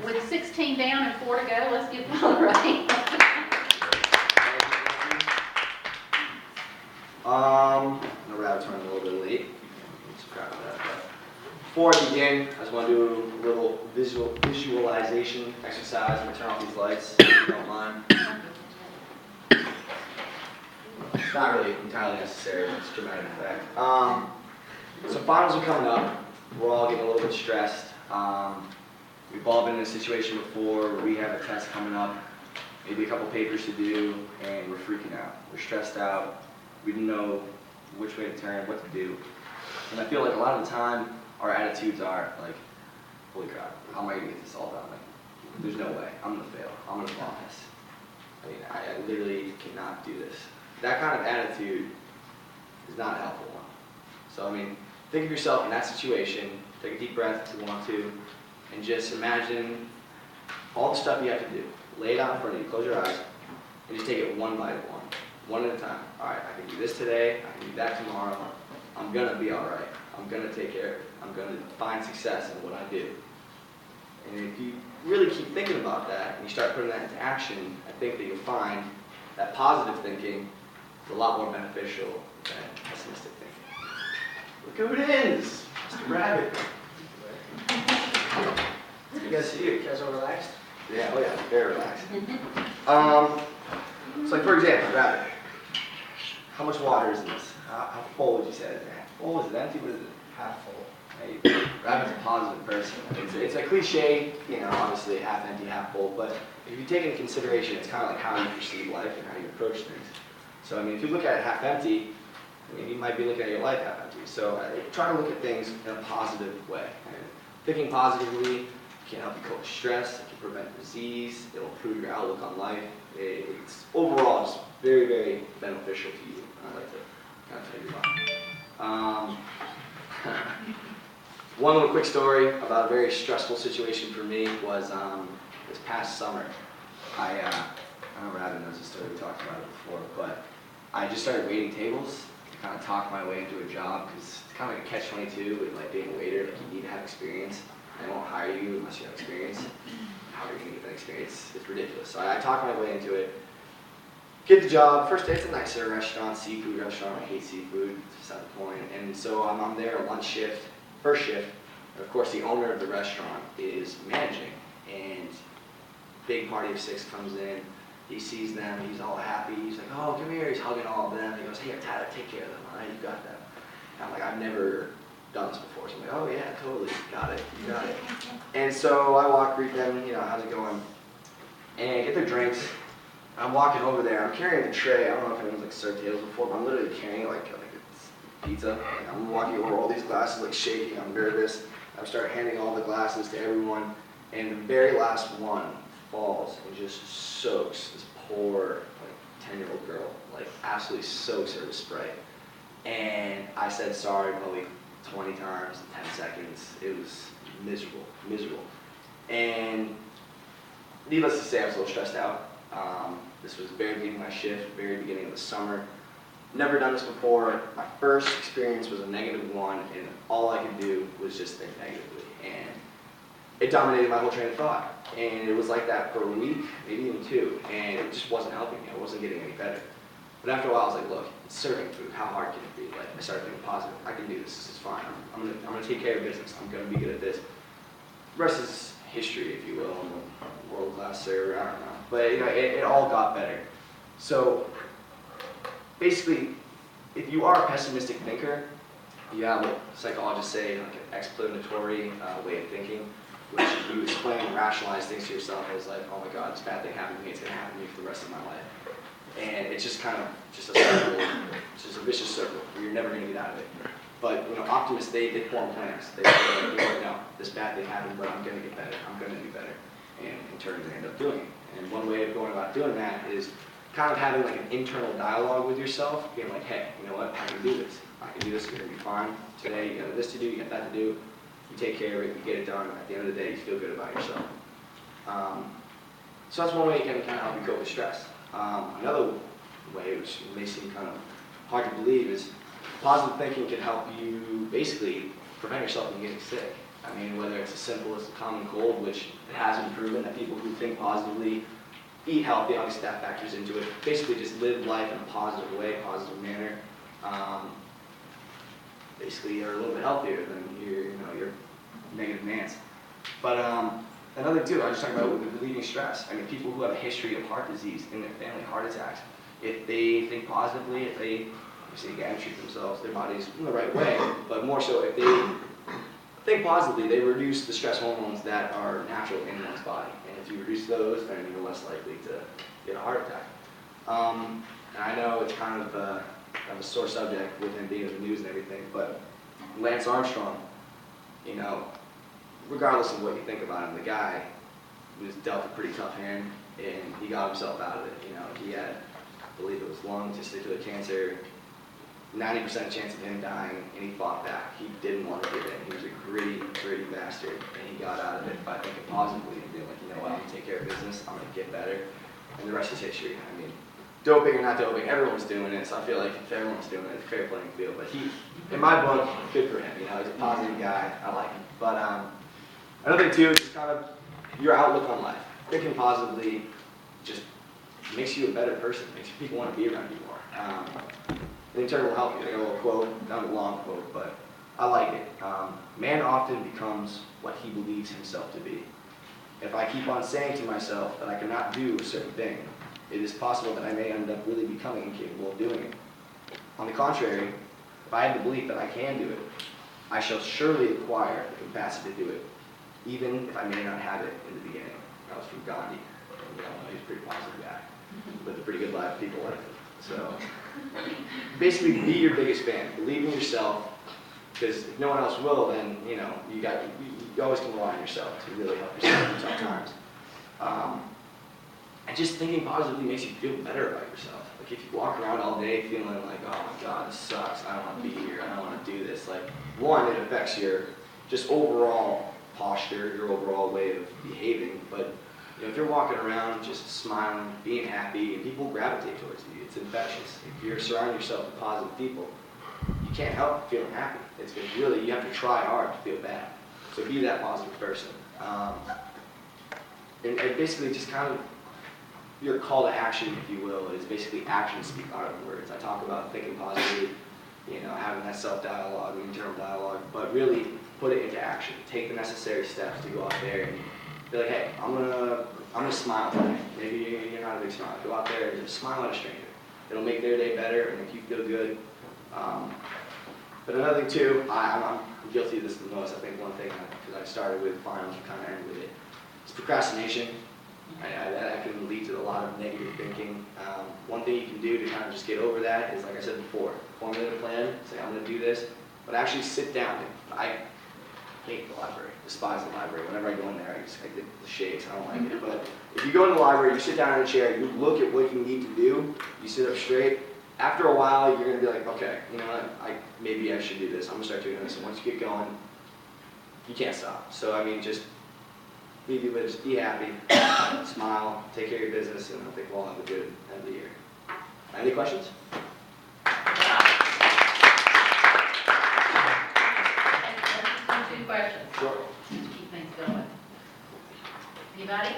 With 16 down and 4 to go, let's give Paul a raise. No rabbit's running a little bit late. Subscribe to that. But before I begin, I just want to do a little visualization exercise. I'm gonna turn off these lights, if you don't mind. It's not really entirely necessary, it's dramatic effect. So finals are coming up. We're all getting a little bit stressed. We've all been in a situation before where we have a test coming up, maybe a couple papers to do, and we're freaking out. We're stressed out. We didn't know which way to turn, what to do. And I feel like a lot of the time, our attitudes are like, holy crap, how am I gonna get this all done? Like, there's no way, I'm gonna fail, I'm gonna bomb this. I mean, I literally cannot do this. That kind of attitude is not a helpful one. So I mean, think of yourself in that situation, take a deep breath if you want to, and just imagine all the stuff you have to do. Lay it out in front of you, close your eyes, and just take it one by one at a time. All right, I can do this today, I can do that tomorrow. I'm gonna be all right. I'm gonna take care of it. I'm gonna find success in what I do. And if you really keep thinking about that and you start putting that into action, I think that you'll find that positive thinking is a lot more beneficial than pessimistic thinking. Look who it is, Mr. Rabbit. You guys see it? You guys all relaxed? Yeah, oh yeah, very relaxed. So like for example, Rabbit. How much water is in this? How full would you say it? Full? Is it empty? What is it? Half full. Hey, Rabbit's a positive person. It's a cliche, you know, obviously half empty, half full, but if you take into consideration, it's kind of like how you perceive life and how you approach things. So I mean, if you look at it half empty, I mean, you might be looking at your life half empty. So try to look at things in a positive way. And thinking positively can help you cope with stress, it can prevent disease, it'll improve your outlook on life. It's overall just very, very beneficial to you. I like to kind of tell you about. One little quick story about a very stressful situation for me was this past summer. I know Rabbit knows the story, we talked about it before, but I just started waiting tables to kind of talk my way into a job because it's kind of like a catch-22 with like being a waiter, like you need to have experience. They won't hire you unless you have experience. How are you going to get that experience? It's ridiculous. So I talked my way into it. Get the job. First day, it's a nicer restaurant, seafood restaurant. I hate seafood. It's just the point. And so I'm there, lunch shift, first shift. And of course, the owner of the restaurant is managing. And big party of 6 comes in. He sees them. He's all happy. He's like, oh, come here. He's hugging all of them. He goes, hey, Tyler, take care of them. All right, you got them. And I'm like, I've never done this before. So I'm like, oh yeah, totally. Got it. You got it. And so I walk, greet them, you know, how's it going? And get their drinks. I'm walking over there, I'm carrying the tray. I don't know if anyone's like served tables before, but I'm literally carrying it like it's pizza. And I'm walking over all these glasses, like shaking, I'm nervous. I start handing all the glasses to everyone, and the very last one falls and just soaks this poor, like, 10-year-old girl, like absolutely soaks her with Sprite. And I said sorry probably 20 times in 10 seconds. It was miserable, miserable. And needless to say, I was a little stressed out. This was the very beginning of my shift, very beginning of the summer. Never done this before. My first experience was a -1, and all I could do was just think negatively. And it dominated my whole train of thought. And it was like that for a week, maybe even 2, and it just wasn't helping me. I wasn't getting any better. But after a while, I was like, look, it's serving food. How hard can it be? Like, I started thinking positive. I can do this. This is fine. I'm gonna take care of business. I'm gonna be good at this. The rest is history, if you will. I'm a world-class server. I don't know. But you know, it all got better. So basically, if you are a pessimistic thinker, you have what psychologists say, like an explanatory way of thinking, which you explain and rationalize things to yourself as like, oh my God, this bad thing happened to me. It's gonna happen to me for the rest of my life. And it's just kind of just a circle, it's just a vicious circle where you're never going to get out of it. But you know, optimists, they form plans. They say, like, no, this bad thing happened, but I'm going to get better. I'm going to do better. And in turn, they end up doing it. And one way of going about doing that is kind of having like an internal dialogue with yourself, being like, hey, you know what, I can do this. I can do this, you're going to be fine. Today, you got this to do, you got that to do. You take care of it, you get it done. At the end of the day, you feel good about yourself. So that's one way you can kind of help you cope with stress. Another way, which may seem kind of hard to believe, is positive thinking can help you basically prevent yourself from getting sick. I mean, whether it's as simple as a common cold, which it has been proven that people who think positively, eat healthy, obviously that factors into it. Basically just live life in a positive way, positive manner. Basically you're a little bit healthier than your negative Nance. But another too, I was just talking about with relieving stress. I mean, people who have a history of heart disease in their family, heart attacks, if they think positively, if they obviously again treat themselves, their bodies in the right way, but more so if they think positively, they reduce the stress hormones that are natural in one's body. And if you reduce those, then you're less likely to get a heart attack. And I know it's kind of a sore subject with him being in the news and everything, but Lance Armstrong, you know, regardless of what you think about him, the guy was dealt a pretty tough hand, and he got himself out of it. You know, he had, I believe it was lung testicular cancer, 90% chance of him dying, and he fought back. He didn't want to give in. He was a gritty bastard, and he got out of it by thinking positively and being like, you know what, I'm going to take care of business, I'm going to get better, and the rest is history. I mean, doping or not doping, everyone's doing it, so I feel like if everyone's doing it, it's a fair playing field. But he, in my book, good for him. You know, he's a positive guy. I like him. But another thing too is just kind of your outlook on life. Thinking positively just makes you a better person. Makes people want to be around you more. The internal health. I got a little quote, not a long quote, but I like it. Man often becomes what he believes himself to be. If I keep on saying to myself that I cannot do a certain thing, it is possible that I may end up really becoming incapable of doing it. On the contrary, if I have the belief that I can do it, I shall surely acquire the capacity to do it, even if I may not have it in the beginning. That was from Gandhi. You know, he's a pretty positive guy, lived a pretty good life, people like him. So basically, be your biggest fan. Believe in yourself, because if no one else will, then you know you always can rely on yourself to really help yourself in tough times. And just thinking positively makes you feel better about yourself. Like if you walk around all day feeling like, oh my God, this sucks, I don't want to be here, I don't want to do this. Like, one, it affects your just overall posture, your overall way of behaving. But you know, if you're walking around just smiling, being happy, and people gravitate towards you, it's infectious. If you're surrounding yourself with positive people, you can't help feeling happy. It's really, you have to try hard to feel bad. So be that positive person. And basically just kind of your call to action, if you will, is basically actions speak louder than words. I talk about thinking positively, you know, having that self-dialogue, internal dialogue, but really put it into action. Take the necessary steps to go out there and be like, hey, I'm gonna smile today. Maybe you're not a big smiler. Go out there and just smile at a stranger. It'll make their day better and make you feel good. But another thing too, I'm guilty of this the most. I think one thing, because I started with finals and kind of ended with it, is procrastination. That can lead to a lot of negative thinking. One thing you can do to kind of just get over that is, like I said before, formulate a plan, say I'm going to do this, but actually sit down. I hate the library, despise the library. Whenever I go in there, I get the shakes, I don't like it. But if you go in the library, you sit down in a chair, you look at what you need to do, you sit up straight, after a while you're going to be like, okay, you know what, maybe I should do this, I'm going to start doing this. And once you get going, you can't stop. So I mean, just be happy, smile, take care of your business, and I think we'll all have a good end of the year. Any questions? Two questions Sure. to keep things going. Anybody?